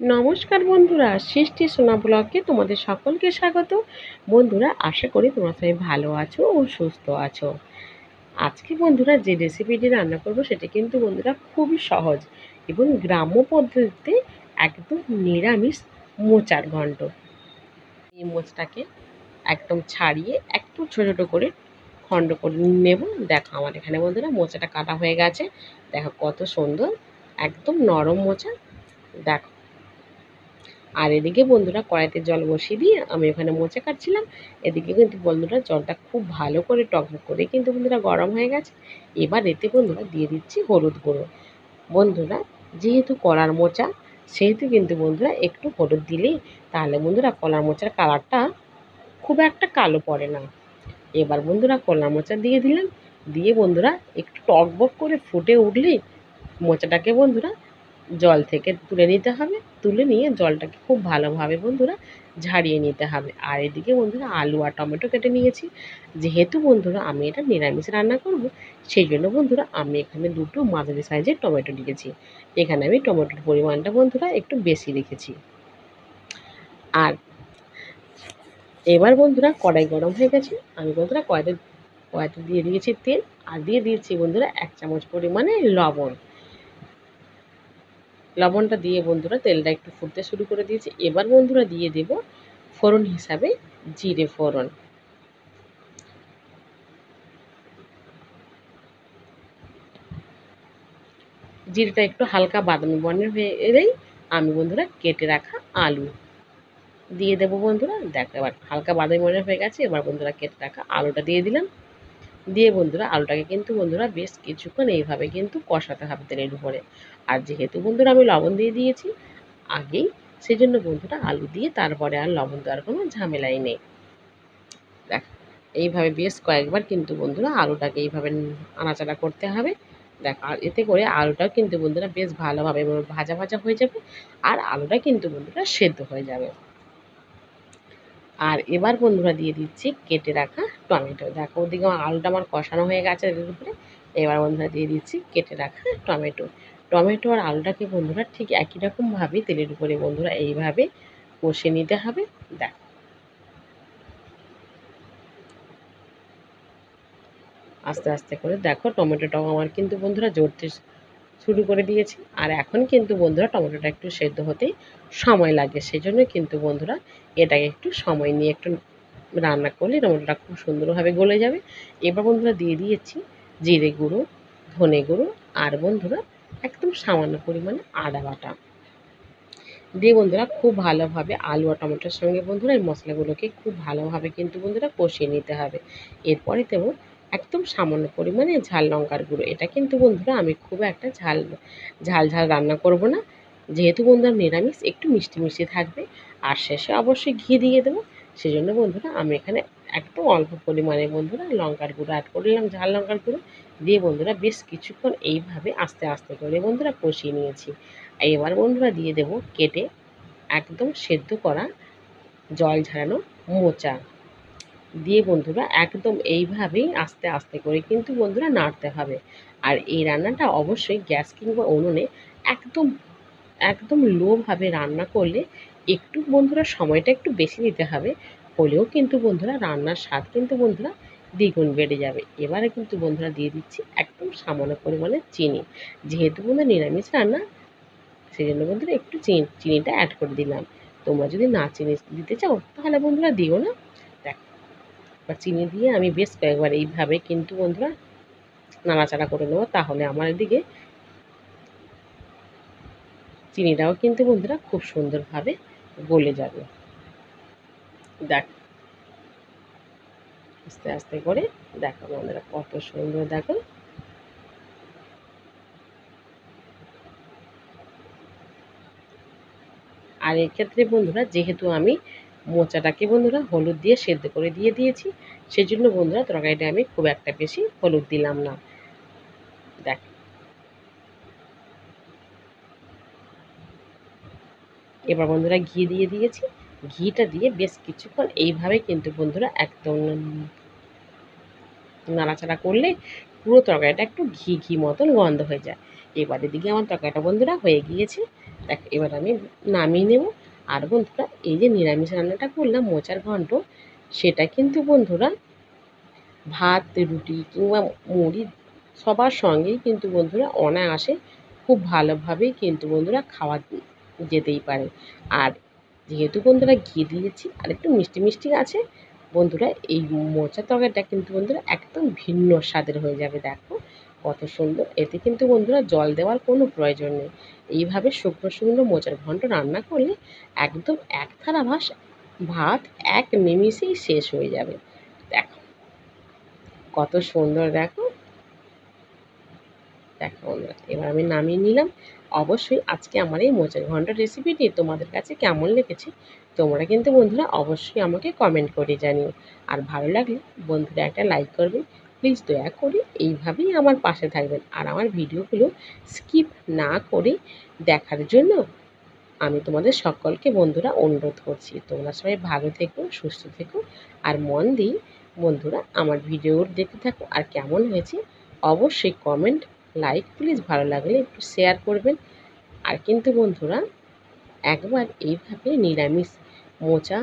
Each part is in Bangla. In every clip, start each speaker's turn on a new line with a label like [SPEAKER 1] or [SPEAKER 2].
[SPEAKER 1] নমস্কার বন্ধুরা, সৃষ্টি সোনা ব্লগে তোমাদের সকলকে স্বাগত। বন্ধুরা, আশা করি তোমরা সবাই ভালো আছো ও সুস্থ আছো। আজকে বন্ধুরা যে রেসিপিটি রান্না করব সেটা কিন্তু বন্ধুরা খুবই সহজ এবং গ্রাম্য পদ্ধতিতে একদম নিরামিষ মোচার ঘন্ট। এই মোচটাকে একদম ছাড়িয়ে একটু ছোটো ছোটো করে খণ্ড করে নেব। দেখো আমার এখানে বন্ধুরা মোচাটা কাটা হয়ে গেছে। দেখো কত সুন্দর, একদম নরম মোচা। দেখো, আর এদিকে বন্ধুরা কড়াইতে জল বসিয়ে দিয়ে আমি ওখানে মোচা কাটছিলাম। এদিকে কিন্তু বন্ধুরা জলটা খুব ভালো করে টকবক করে কিন্তু বন্ধুরা গরম হয়ে গেছে। এবার এতে বন্ধুরা দিয়ে দিচ্ছি হলুদ গুঁড়ো। বন্ধুরা, যেহেতু কলার মোচা সেহেতু কিন্তু বন্ধুরা একটু হলুদ দিলেই তাহলে বন্ধুরা কলার মোচার কালারটা খুব একটা কালো পড়ে না। এবার বন্ধুরা কলার মোচা দিয়ে দিলাম, দিয়ে বন্ধুরা একটু টকবক করে ফুটে উঠলেই মোচাটাকে বন্ধুরা জল থেকে তুলে নিতে হবে। তুলে নিয়ে জলটাকে খুব ভালোভাবে বন্ধুরা ঝারিয়ে নিতে হবে। আর এদিকে বন্ধুরা আলু আর টমেটো কেটে নিয়েছি। যেহেতু বন্ধুরা আমি এটা নিরামিষ রান্না করব, সেই জন্য বন্ধুরা আমি এখানে দুটো মাঝারি সাইজের টমেটো নিয়েছি। এখানে আমি টমেটোর পরিমাণটা বন্ধুরা একটু বেশি রেখেছি। আর এবার বন্ধুরা কড়াই গরম হয়ে গেছে। আমি বন্ধুরা কড়াইতে দিয়ে দিয়েছি তেল, আর দিয়ে দিয়েছি বন্ধুরা 1 চামচ পরিমাণে লবণ। লবণটা দিয়ে বন্ধুরা তেলটা একটু ফুটতে শুরু করে দিয়েছি। এবার বন্ধুরা দিয়ে দেব ফোড়ন হিসাবে জিরে ফোড়ন। জিরেটা একটু হালকা বাদামি বর্ণের হয়ে এলেই আমি বন্ধুরা কেটে রাখা আলু দিয়ে দেবো বন্ধুরা। দেখো এবার হালকা বাদামি বর্ণের হয়ে গেছে। এবার বন্ধুরা কেটে রাখা আলুটা দিয়ে দিলাম। দিয়ে বন্ধুরা আলুটাকে কিন্তু বন্ধুরা বেশ কিছুক্ষণ এইভাবে কিন্তু কষাতে হবে তেলের উপরে। আর যেহেতু বন্ধুরা আমি লবণ দিয়ে দিয়েছি আগেই, সেজন্য বন্ধুরা আলু দিয়ে তারপরে আর লবণ দেওয়ার কোনো ঝামেলাই নেই। দেখ, এইভাবে বেশ কয়েকবার কিন্তু বন্ধুরা আলুটাকে এইভাবে নাড়াচাড়া করতে হবে। দেখ, আর এতে করে আলুটাও কিন্তু বন্ধুরা বেশ ভালোভাবে ভাজা ভাজা হয়ে যাবে। আর আলুটা কিন্তু বন্ধুরা সেদ্ধ হয়ে যাবে। আর এবার বন্ধুরা দিয়ে দিচ্ছি কেটে রাখা টমেটো। দেখো ওদিকে আমার আলুটা আমার কষানো হয়ে গেছে এর উপরে। এবার বন্ধুরা দিয়ে দিচ্ছি কেটে রাখা টমেটো। টমেটো আর আলুটাকে বন্ধুরা ঠিক একই রকমভাবে তেলের উপরে বন্ধুরা এইভাবে কষে নিতে হবে। দেখ, আস্তে আস্তে করে দেখো টমেটোটাও আমার কিন্তু বন্ধুরা জ্বলতে শুরু করে দিয়েছি। আর এখন কিন্তু বন্ধুরা টমেটোটা একটু সেদ্ধ হতেই সময় লাগে। সেজন্য কিন্তু বন্ধুরা এটাকে একটু সময় নিয়ে একটু রান্না করলে টমেটোটা খুব সুন্দরভাবে গলে যাবে। এবার বন্ধুরা দিয়ে দিয়েছি জিরে গুঁড়ো, ধনে গুঁড়ো, আর বন্ধুরা একদম সামান্য পরিমাণে আদা বাটা দিয়ে বন্ধুরা খুব ভালোভাবে আলু আর টমেটোর সঙ্গে বন্ধুরা এই মশলাগুলোকে খুব ভালোভাবে কিন্তু বন্ধুরা কষিয়ে নিতে হবে। এরপরে দেবো একদম সামান্য পরিমাণে ঝাল লঙ্কার গুঁড়ো। এটা কিন্তু বন্ধুরা আমি খুব একটা ঝাল ঝাল ঝাল রান্না করব না, যেহেতু বন্ধুরা নিরামিষ একটু মিষ্টি মিষ্টি থাকবে। আর শেষে অবশ্যই ঘি দিয়ে দেবো। সেজন্য বন্ধুরা আমি এখানে একদম অল্প পরিমাণে বন্ধুরা লঙ্কার গুঁড়ো অ্যাড করলাম, ঝাল লঙ্কার গুঁড়ো দিয়ে বন্ধুরা বেশ কিছুক্ষণ এইভাবে আস্তে আস্তে করে বন্ধুরা কষিয়ে নিয়েছি। এবার বন্ধুরা দিয়ে দেবো কেটে একদম সেদ্ধ করা জল ঝরানো মোচা দিয়ে বন্ধুরা একদম এইভাবেই আস্তে আস্তে করে কিন্তু বন্ধুরা নাড়তে হবে। আর এই রান্নাটা অবশ্যই গ্যাস কিংবা উনুনে একদম একদম লোভাবে রান্না করলে একটু বন্ধুরা সময়টা একটু বেশি দিতে হবে। হলেও কিন্তু বন্ধুরা রান্নার স্বাদ কিন্তু বন্ধুরা দ্বিগুণ বেড়ে যাবে। এবারে কিন্তু বন্ধুরা দিয়ে দিচ্ছি একদম সামান্য পরিমাণে চিনি। যেহেতু বন্ধুরা নিরামিষ রান্না, সেই জন্য বন্ধুরা একটু চিনিটা অ্যাড করে দিলাম। তোমরা যদি না চিনি দিতে চাও তাহলে বন্ধুরা দিও না। দেখ, বা চিনি দিয়ে আমি বেশ কয়েকবার এইভাবে কিন্তু বন্ধুরা নাড়াচাড়া করে নেবো। তাহলে আমার এদিকে চিনিটাও কিন্তু বন্ধুরা খুব সুন্দরভাবে গলে যাবে। দেখ, আস্তে আস্তে করে দেখো বন্ধুরা কত সুন্দর দেখো। আর এক্ষেত্রে বন্ধুরা যেহেতু আমি মোচাটাকে বন্ধুরা হলুদ দিয়ে সেদ্ধ করে দিয়ে দিয়েছি, সেজন্য বন্ধুরা তরকারিটা আমি খুব একটা বেশি হলুদ দিলাম না। দেখ, এবার বন্ধুরা ঘি দিয়ে দিয়েছি। ঘিটা দিয়ে বেশ কিছুক্ষণ এইভাবে কিন্তু বন্ধুরা একদম নাড়াচাড়া করলে পুরো তরকারিটা একটু ঘি ঘি মতন গন্ধ হয়ে যায়। এবার এদিকে আমার তরকারিটা বন্ধুরা হয়ে গিয়েছে। দেখ এবার আমি নামিয়ে নেব। আর বন্ধুরা এই যে নিরামিষ রান্নাটা করলাম মোচার ঘন্ট, সেটা কিন্তু বন্ধুরা ভাত রুটি কিংবা মুড়ি সবার সঙ্গেই কিন্তু বন্ধুরা অনায়াসে খুব ভালোভাবেই কিন্তু বন্ধুরা খাওয়া যেতেই পারে। আর যেহেতু বন্ধুরা ঘি দিয়েছি আর একটু মিষ্টি মিষ্টি আছে, বন্ধুরা এই মোচার তরকারিটা কিন্তু বন্ধুরা একদম ভিন্ন স্বাদের হয়ে যাবে। দেখো কত সুন্দর, এতে কিন্তু বন্ধুরা জল দেওয়ার কোনো প্রয়োজন নেই। এইভাবে শুকনো শুকনো মোচার ঘন্ট রান্না করলে একদম এক থালা ভাত এক নিমিষেই শেষ হয়ে যাবে। দেখো কত সুন্দর, দেখো দেখো বন্ধুরা এবার আমি নামিয়ে নিলাম। অবশ্যই আজকে আমার এই মোচার ঘন্ট রেসিপিটি তোমাদের কাছে কেমন লেগেছে তোমরা কিন্তু বন্ধুরা অবশ্যই আমাকে কমেন্ট করে জানিও। আর ভালো লাগলে বন্ধুরা একটা লাইক করবে। প্লিজ দয়া করে এইভাবেই আমার পাশে থাকবেন আর আমার ভিডিওগুলো স্কিপ না করে দেখার জন্য আমি তোমাদের সকলকে বন্ধুরা অনুরোধ করছি। তোমরা সবাই ভালো থেকো, সুস্থ থেকো আর মন দিয়ে বন্ধুরা আমার ভিডিও দেখতে থাকো। আর কেমন হয়েছে অবশ্যই কমেন্ট, লাইক, প্লিজ ভালো লাগলে একটু শেয়ার করবেন। আর কিন্তু বন্ধুরা একবার এইভাবে নিরামিষ মোচা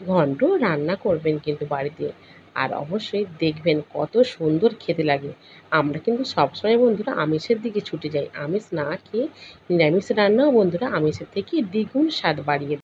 [SPEAKER 1] ঘন্ট রান্না করবেন কিন্তু বাড়িতে। আর অবশ্যই দেখবেন কত সুন্দর খেতে লাগে। আমরা কিন্তু সবসময় বন্ধুরা আমিষের দিকে ছুটে যাই, আমিষ না খেয়ে নিরামিষ রান্নাও বন্ধুরা আমিষের থেকে দ্বিগুণ স্বাদ বাড়িয়ে